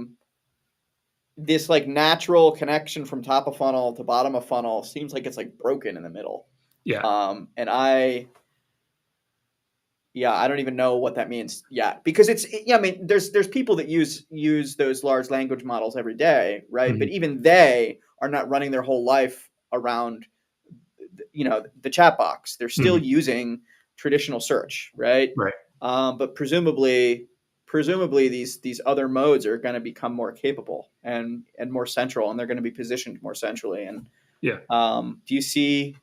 Speaker 1: This like natural connection from top of funnel to bottom of funnel seems like it's like broken in the middle.
Speaker 2: Yeah.
Speaker 1: And I Yeah, I don't even know what that means yet because I mean, there's people that use those large language models every day, right? But
Speaker 2: Mhm.
Speaker 1: even they are not running their whole life around, the chat box. They're still
Speaker 2: Mhm.
Speaker 1: using traditional search, right?
Speaker 2: Right.
Speaker 1: But presumably these other modes are going to become more capable and more central, and they're going to be positioned more centrally. And
Speaker 2: Yeah.
Speaker 1: do you see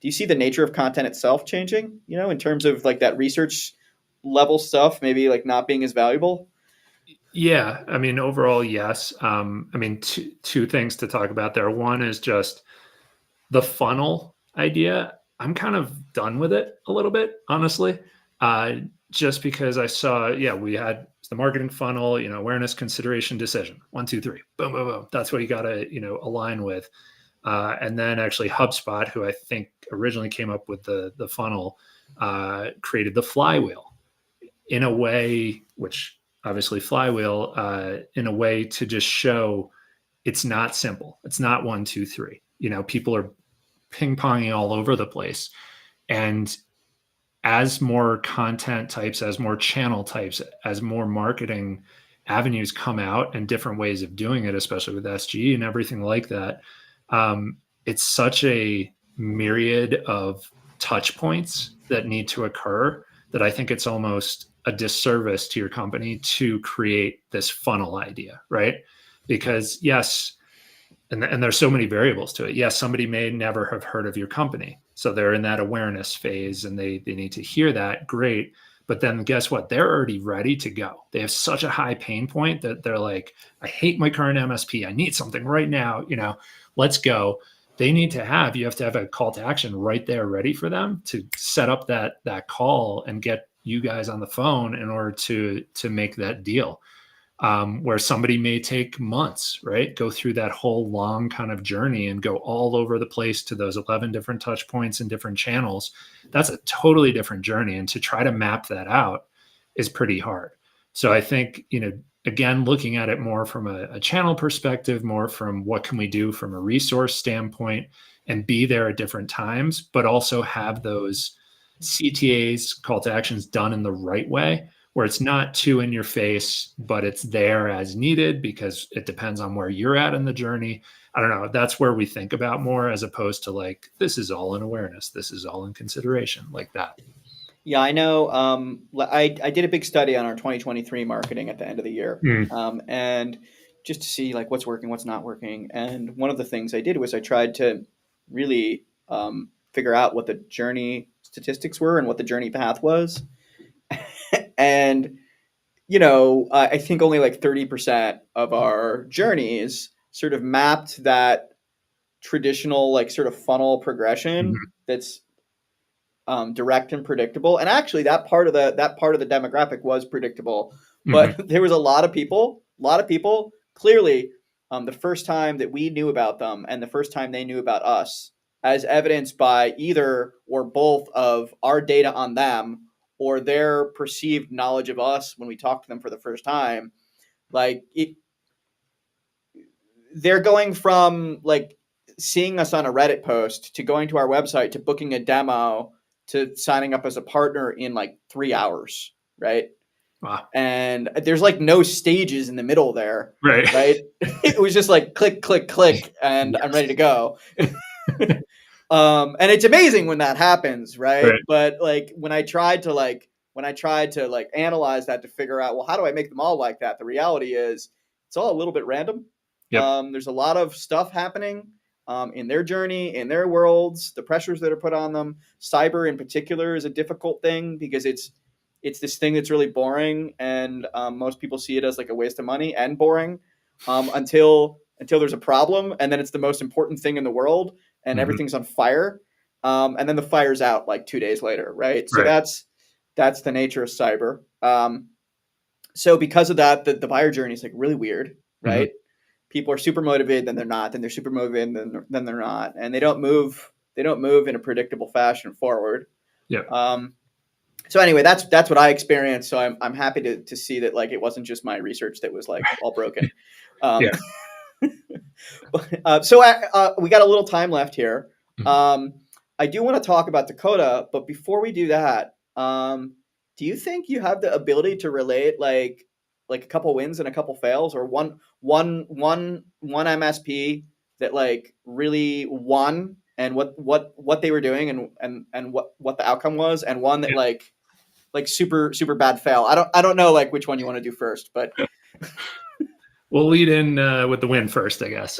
Speaker 1: the nature of content itself changing? In terms of like that research level stuff, maybe like not being as valuable.
Speaker 2: Yeah. I mean, overall, yes. I mean, two things to talk about there. One is just the funnel idea. I'm kind of done with it a little bit, honestly. Uh, just because I saw, yeah, we had the marketing funnel, awareness, consideration, decision. One, two, three. Boom, boom, boom. That's what you got to, align with. And then actually HubSpot, who I think originally came up with the funnel, created the flywheel in a way, which obviously flywheel, in a way to just show it's not simple. It's not one, two, three. People are ping ponging all over the place. And as more content types, as more channel types, as more marketing avenues come out and different ways of doing it, especially with SG and everything like that, it's such a myriad of touch points that need to occur that I think it's almost a disservice to your company to create this funnel idea, right? Because yes, and there's so many variables to it. Yes, somebody may never have heard of your company, so they're in that awareness phase, and they need to hear that. Great, but then guess what? They're already ready to go. They have such a high pain point that they're like, I hate my current MSP. I need something right now. Let's go. You have to have a call to action right there, ready for them to set up that call and get you guys on the phone in order to make that deal, where somebody may take months, right? Go through that whole long kind of journey and go all over the place to those 11 different touch points and different channels. That's a totally different journey. And to try to map that out is pretty hard. So I think, again, looking at it more from a channel perspective, more from what can we do from a resource standpoint and be there at different times, but also have those CTAs, call to actions, done in the right way where it's not too in your face, but it's there as needed because it depends on where you're at in the journey. I don't know. That's where we think about more as opposed to like, this is all in awareness. This is all in consideration, like that.
Speaker 1: Yeah, I know. I did a big study on our 2023 marketing at the end of the year,
Speaker 2: Mm,
Speaker 1: and just to see like what's working, what's not working. And one of the things I did was I tried to really figure out what the journey statistics were and what the journey path was. And I think only like 30% of our journeys sort of mapped that traditional like sort of funnel progression
Speaker 2: mhm,
Speaker 1: that's direct and predictable. And actually, that part of the demographic was predictable,
Speaker 2: mhm,
Speaker 1: but there was a lot of people clearly, the first time that we knew about them and the first time they knew about us, as evidenced by either or both of our data on them or their perceived knowledge of us when we talked to them for the first time. Like they're going from like seeing us on a Reddit post to going to our website to booking a demo to signing up as a partner in like 3 hours, right?
Speaker 2: wow.
Speaker 1: And there's like no stages in the middle there,
Speaker 2: Right.
Speaker 1: right? It was just like click, click, click, and I'm ready
Speaker 2: Yes.
Speaker 1: to go. And it's amazing when that happens, right?
Speaker 2: Right.
Speaker 1: But like when I tried to analyze that to figure out, well, how do I make them all like that? The reality is it's all a little bit random.
Speaker 2: Yep.
Speaker 1: There's a lot of stuff happening in their journey, in their worlds, the pressures that are put on them. Cyber in particular is a difficult thing because it's this thing that's really boring, and most people see it as like a waste of money and boring, until there's a problem, and then it's the most important thing in the world, and
Speaker 2: Mhm,
Speaker 1: everything's on fire, and then the fire's out like 2 days later, right? So
Speaker 2: right.
Speaker 1: that's the nature of cyber. So because of that, the buyer journey is like really weird,
Speaker 2: Mhm,
Speaker 1: right? People are super motivated, then they're not, then they're super motivated, then they're not, and they don't move in a predictable fashion forward.
Speaker 2: yep.
Speaker 1: Um, so anyway, that's what I experienced. So I'm happy to see that like it wasn't just my research that was like all broken.
Speaker 2: Yeah.
Speaker 1: Um, so we got a little time left here.
Speaker 2: Mhm,
Speaker 1: Um, I do want to talk about Dakota, but before we do that, Do you think you have the ability to relate like a couple wins and a couple fails, or one MSP that like really won and what they were doing and what the outcome was, and one that like super bad fail? I don't know like which one you want to do first, but
Speaker 2: We'll lead in with the win first, I guess.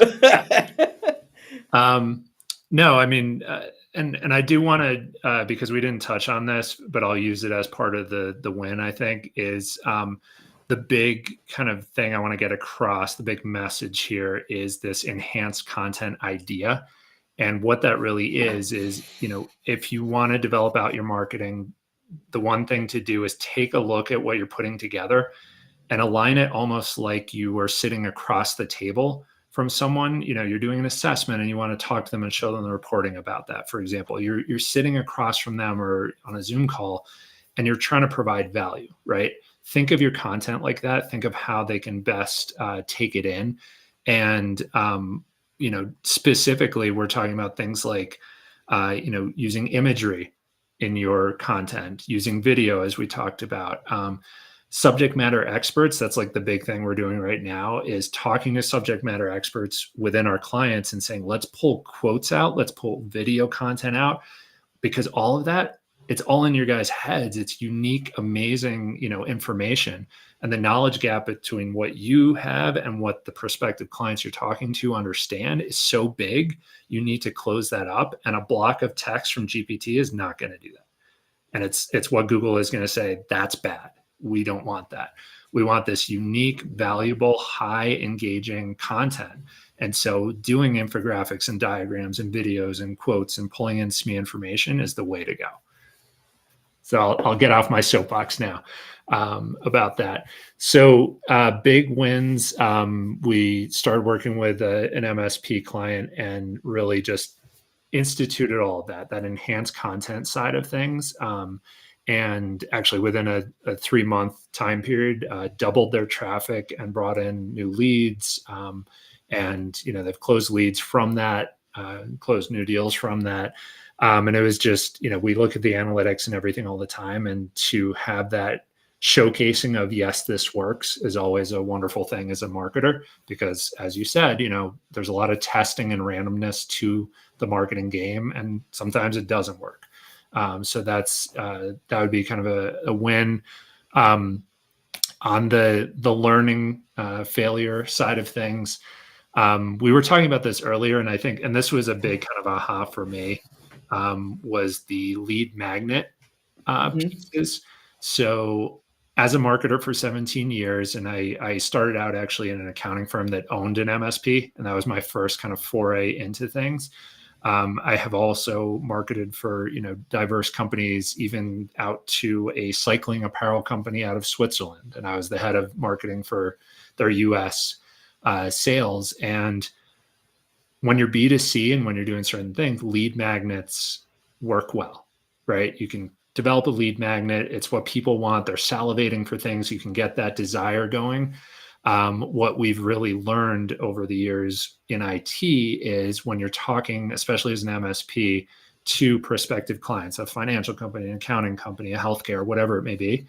Speaker 2: Um, no, I mean, and I do want to because we didn't touch on this, but I'll use it as part of the win. I think is the big kind of thing I want to get across. The big message here is this enhanced content idea, and what that really is if you want to develop out your marketing, the one thing to do is take a look at what you're putting together and align it almost like you were sitting across the table from someone. You're doing an assessment and you want to talk to them and show them the reporting about that. For example, you're sitting across from them or on a Zoom call and you're trying to provide value, right? Think of your content like that. Think of how they can best take it in. And specifically we're talking about things like using imagery in your content, using video, as we talked about. Subject matter experts, that's like the big thing we're doing right now, is talking to subject matter experts within our clients and saying, let's pull quotes out, let's pull video content out, because all of that, it's all in your guys' heads. It's unique, amazing, information. And the knowledge gap between what you have and what the prospective clients you're talking to understand is so big, you need to close that up. And a block of text from GPT is not going to do that. And it's what Google is going to say, that's bad. We don't want that. We want this unique, valuable, high engaging content. And so doing infographics and diagrams and videos and quotes and pulling in SME information is the way to go. So I'll get off my soapbox now about that. So big wins. We started working with an MSP client and really just instituted all of that enhanced content side of things. And actually within a 3-month time period, doubled their traffic and brought in new leads. And they've closed leads from that, closed new deals from that. And it was just, we look at the analytics and everything all the time, and to have that showcasing of, yes, this works, is always a wonderful thing as a marketer, because as you said, there's a lot of testing and randomness to the marketing game, and sometimes it doesn't work. So that would be kind of a win. On the learning failure side of things, we were talking about this earlier, and I think, and this was a big kind of aha for me, was the lead magnet pieces. So as a marketer for 17 years, and I started out actually in an accounting firm that owned an MSP, and that was my first kind of foray into things. I have also marketed for, diverse companies, even out to a cycling apparel company out of Switzerland. And I was the head of marketing for their US sales. And when you're B2C and when you're doing certain things, lead magnets work well, right? You can develop a lead magnet. It's what people want. They're salivating for things. You can get that desire going. What we've really learned over the years in IT is when you're talking, especially as an MSP, to prospective clients, a financial company, an accounting company, a healthcare, whatever it may be,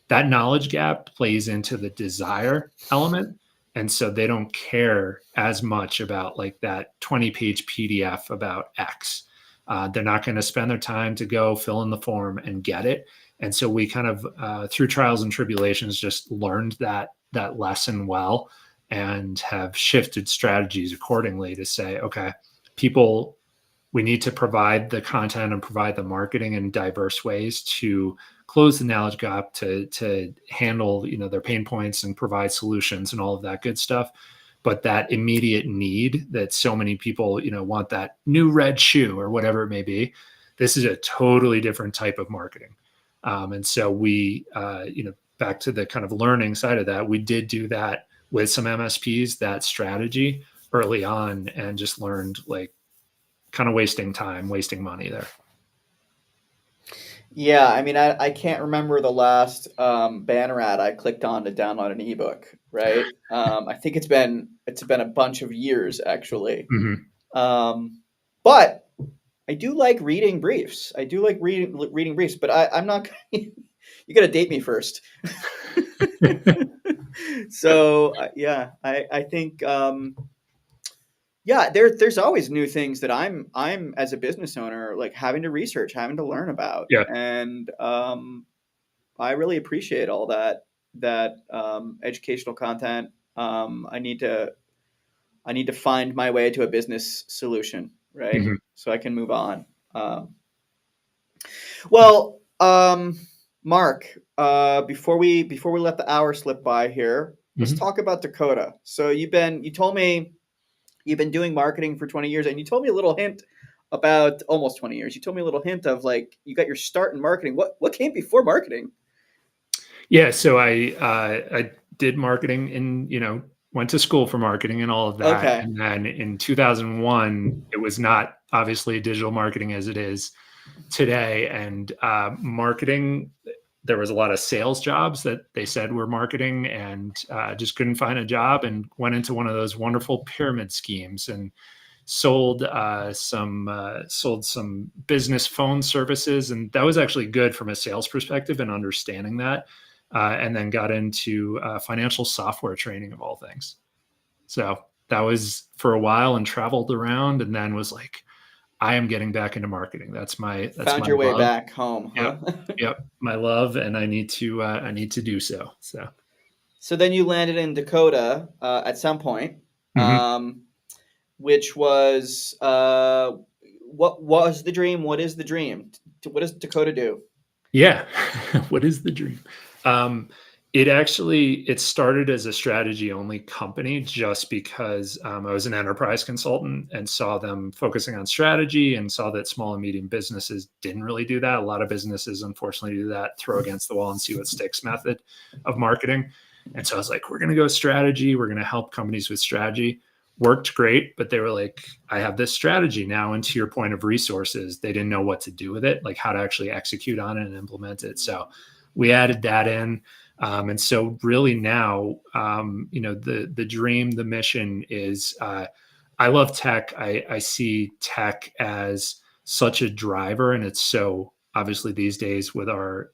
Speaker 2: that knowledge gap plays into the desire element. And so they don't care as much about like that 20-page PDF about X. They're not going to spend their time to go fill in the form and get it. And so we kind of, through trials and tribulations, just learned that lesson well, and have shifted strategies accordingly to say, okay, we need to provide the content and provide the marketing in diverse ways to close the knowledge gap, to handle, their pain points and provide solutions and all of that good stuff. But that immediate need that so many people, want that new red shoe or whatever it may be, this is a totally different type of marketing. And so we, back to the kind of learning side of that, we did do that with some MSPs, that strategy early on, and just learned like kind of wasting time, wasting money there.
Speaker 1: Yeah, I mean, I can't remember the last banner ad I clicked on to download an ebook, right? I think it's been a bunch of years actually. But I do like reading briefs. I do like reading briefs, but I'm not You got to date me first. So yeah, I think yeah, there's always new things that I'm as a business owner like having to research, having to learn about,
Speaker 2: Yeah.
Speaker 1: and I really appreciate all that educational content. I need to find my way to a business solution, right?
Speaker 2: Mhm.
Speaker 1: So I can move on. Well, Mark, before we let the hour slip by here, let's
Speaker 2: Mhm.
Speaker 1: talk about Dakota. So you told me you've been doing marketing for 20 years, and you told me a little hint about almost 20 years. You told me a little hint of like you got your start in marketing. What came before marketing?
Speaker 2: Yeah, so I did marketing and, went to school for marketing and all of that,
Speaker 1: Okay,
Speaker 2: and then in 2001, it was not obviously digital marketing as it is today, and, marketing there was a lot of sales jobs that they said were marketing and, just couldn't find a job and went into one of those wonderful pyramid schemes and sold some business phone services, and that was actually good from a sales perspective and understanding that. And then got into financial software training of all things. So that was for a while and traveled around, and then was like, I am getting back into marketing. That's
Speaker 1: found
Speaker 2: my
Speaker 1: your way
Speaker 2: love.
Speaker 1: back home, huh?
Speaker 2: Yep, yep, my love, and I need to do so. So.
Speaker 1: So then you landed in Dakota at some point,
Speaker 2: Mhm.
Speaker 1: um, which was what was the dream? What is the dream? What does Dakota do?
Speaker 2: Yeah. What is the dream? Um, it started as a strategy only company just because I was an enterprise consultant and saw them focusing on strategy and saw that small and medium businesses didn't really do that. A lot of businesses, unfortunately, do that throw against the wall and see what sticks method of marketing. And so I was like, we're going to go strategy. We're going to help companies with strategy. Worked great, but they were like, I have this strategy now. And to your point of resources, they didn't know what to do with it, like how to actually execute on it and implement it. So we added that in. And so really now, the dream, the mission is I love tech. I see tech as such a driver, and it's so obviously these days with our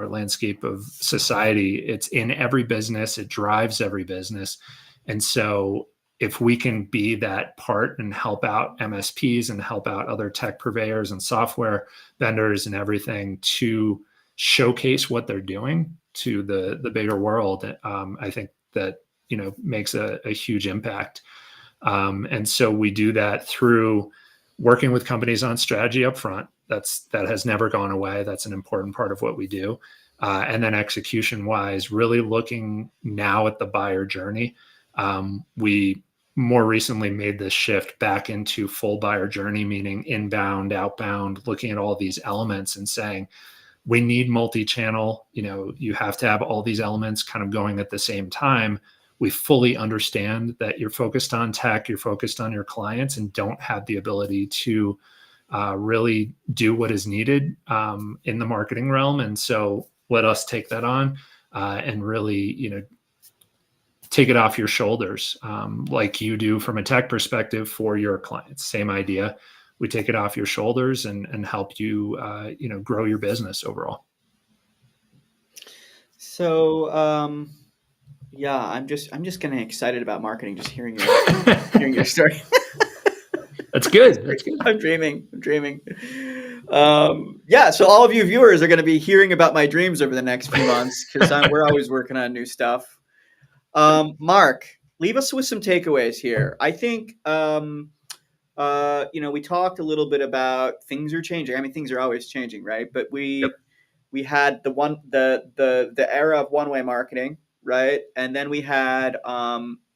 Speaker 2: landscape of society, it's in every business, it drives every business. And so if we can be that part and help out MSPs and help out other tech purveyors and software vendors and everything to showcase what they're doing to the bigger world, I think that makes a huge impact. And so we do that through working with companies on strategy up front. That has never gone away. That's an important part of what we do. And then execution wise, really looking now at the buyer journey. We more recently made this shift back into full buyer journey, meaning inbound, outbound, looking at all these elements and saying, we need multi-channel. You have to have all these elements kind of going at the same time. We fully understand that you're focused on tech, you're focused on your clients, and don't have the ability to really do what is needed in the marketing realm. And so let us take that on and really, take it off your shoulders, like you do from a tech perspective for your clients. Same idea. We take it off your shoulders and help you, grow your business overall.
Speaker 1: So yeah, I'm just getting excited about marketing just hearing your story.
Speaker 2: That's good. That's good.
Speaker 1: I'm dreaming. I'm dreaming. Yeah, so all of you viewers are going to be hearing about my dreams over the next few months because we're always working on new stuff. Mark, leave us with some takeaways here. I think we talked a little bit about things are changing. I mean, things are always changing, right? But
Speaker 2: Yep.
Speaker 1: we had the era of one way marketing, right? And then we had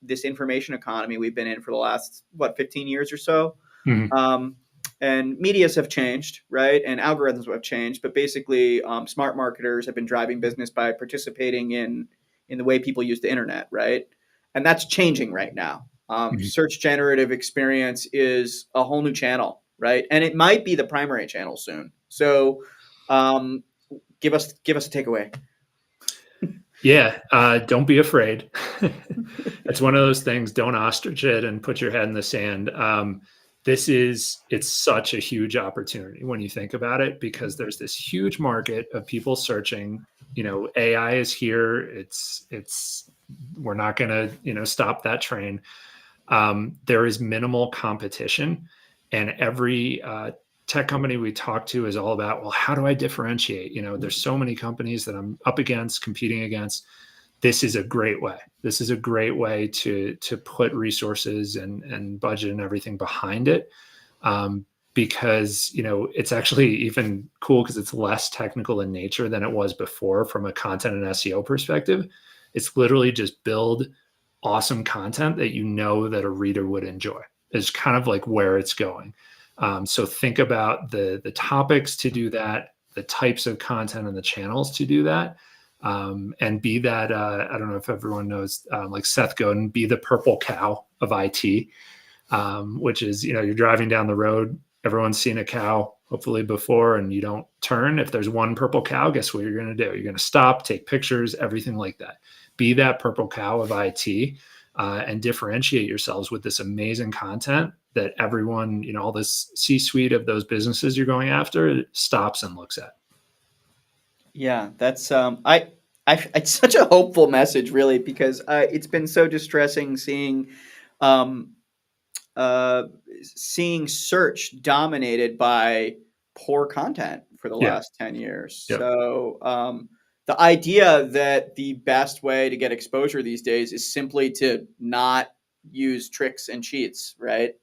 Speaker 1: this information economy we've been in for the last 15 years or so.
Speaker 2: Mhm.
Speaker 1: Um, and medias have changed, right? And algorithms have changed, but basically, smart marketers have been driving business by participating in the way people use the internet, right? And that's changing right now.
Speaker 2: Mhm.
Speaker 1: Search generative experience is a whole new channel, right? And it might be the primary channel soon. So, um, give us a takeaway.
Speaker 2: Yeah. Don't be afraid. It's one of those things. Don't ostrich it and put your head in the sand. it's such a huge opportunity when you think about it, because there's this huge market of people searching. AI is here. We're not going to, stop that train. There is minimal competition, and every tech company we talk to is all about, well, how do I differentiate? There's so many companies that I'm up against, competing against. This is a great way. This is a great way to put resources and budget and everything behind it, because it's actually even cool because it's less technical in nature than it was before from a content and SEO perspective. It's literally just build awesome content that that a reader would enjoy. Is kind of like where it's going. So think about the topics to do that, the types of content and the channels to do that. And be that, I don't know if everyone knows, like Seth Godin, be the purple cow of IT, which is, you're driving down the road, everyone's seen a cow hopefully before, and you don't turn. If there's one purple cow, guess what you're going to do? You're going to stop, take pictures, everything like that. Be that purple cow of IT, and differentiate yourselves with this amazing content that everyone, all this C-suite of those businesses you're going after stops and looks at.
Speaker 1: Yeah, that's it's such a hopeful message, really, because it's been so distressing um, seeing search dominated by poor content for the
Speaker 2: Yeah.
Speaker 1: last 10 years.
Speaker 2: Yep.
Speaker 1: So the idea that the best way to get exposure these days is simply to not use tricks and cheats, right?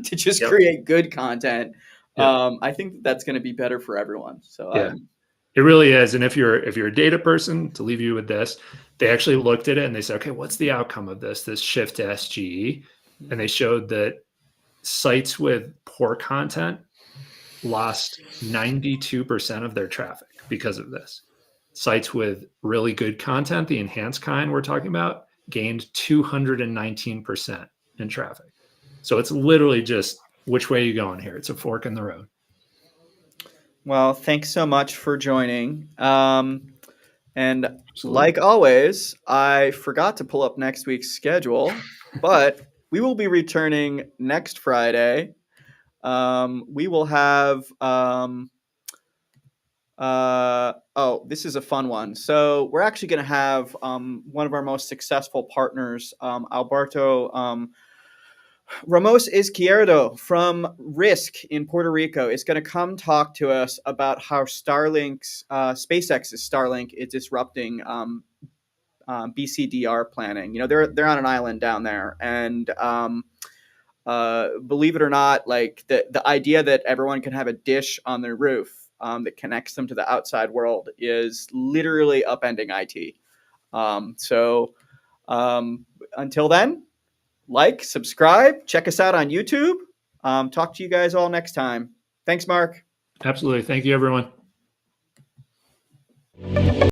Speaker 1: To just
Speaker 2: Yep.
Speaker 1: create good content.
Speaker 2: Yep.
Speaker 1: I think that's going to be better for everyone. So
Speaker 2: Yeah. It really is. And if you're a data person, to leave you with this, they actually looked at it and they said, okay, what's the outcome of this shift to SGE? And they showed that sites with poor content lost 92% of their traffic because of this. Sites with really good content, the enhanced kind we're talking about, gained 219% in traffic. So it's literally just which way are you going here? It's a fork in the road.
Speaker 1: Well, thanks so much for joining. And
Speaker 2: Absolutely.
Speaker 1: like always, I forgot to pull up next week's schedule, but we will be returning next Friday. We will have this is a fun one. So we're actually going to have one of our most successful partners, Alberto Ramos Izquierdo from Risk in Puerto Rico, is going to come talk to us about how SpaceX's Starlink is disrupting BCDR planning. They're on an island down there, and believe it or not, like the idea that everyone can have a dish on their roof that connects them to the outside world is literally upending IT. So until then, subscribe, check us out on YouTube. Talk to you guys all next time. Thanks, Mark.
Speaker 2: Absolutely. Thank you, everyone.